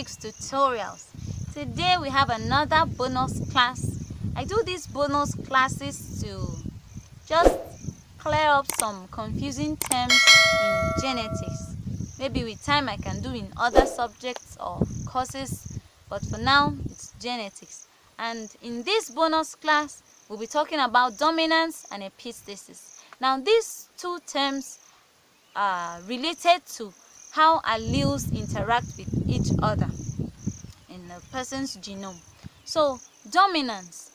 KIC'S tutorials. Today we have another bonus class. I do these bonus classes to just clear up some confusing terms in genetics. Maybe with time I can do in other subjects or courses, but for now it's genetics. And in this bonus class we'll be talking about dominance and epistasis. Now these two terms are related to how alleles interact with each other in a person's genome. So dominance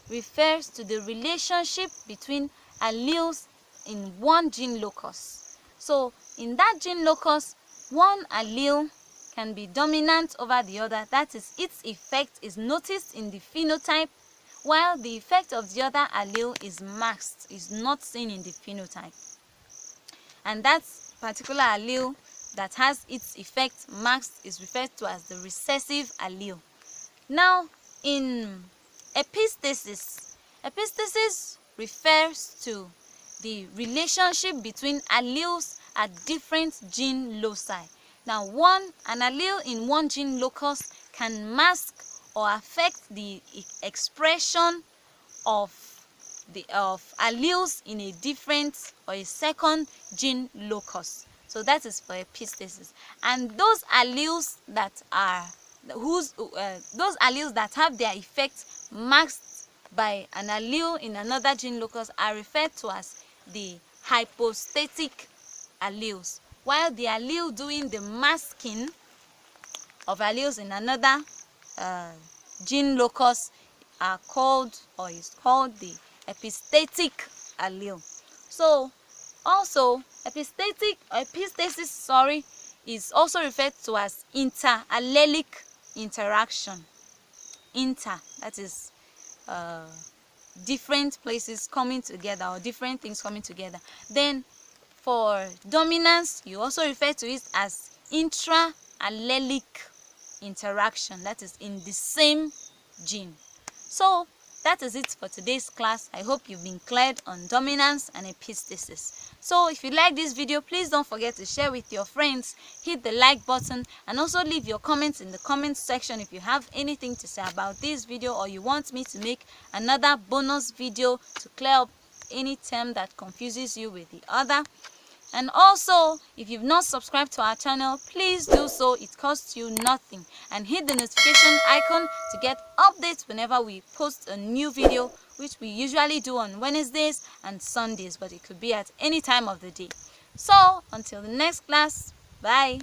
refers to the relationship between alleles in one gene locus. So in that gene locus, one allele can be dominant over the other. That is, its effect is noticed in the phenotype, while the effect of the other allele is masked, is not seen in the phenotype. And that particular allele that has its effect masked is referred to as the recessive allele. Now, in epistasis refers to the relationship between alleles at different gene loci. Now, an allele in one gene locus can mask or affect the expression of alleles in a different or a second gene locus. So that is for epistasis. And those alleles that have their effect masked by an allele in another gene locus are referred to as the hypostatic alleles, while the allele doing the masking of alleles in another gene locus is called the epistatic allele. So also epistasis is also referred to as interallelic interaction. That is different places coming together or different things coming together. Then for dominance, you also refer to it as intraallelic interaction, that is in the same gene. So that is it for today's class. I hope you've been cleared on dominance and epistasis. So if you like this video, please don't forget to share with your friends, hit the like button, and also leave your comments in the comments section if you have anything to say about this video, or you want me to make another bonus video to clear up any term that confuses you with the other. And also, if you've not subscribed to our channel, please do so. It costs you nothing. And hit the notification icon to get updates whenever we post a new video, which we usually do on Wednesdays and Sundays, but it could be at any time of the day. So, until the next class, bye.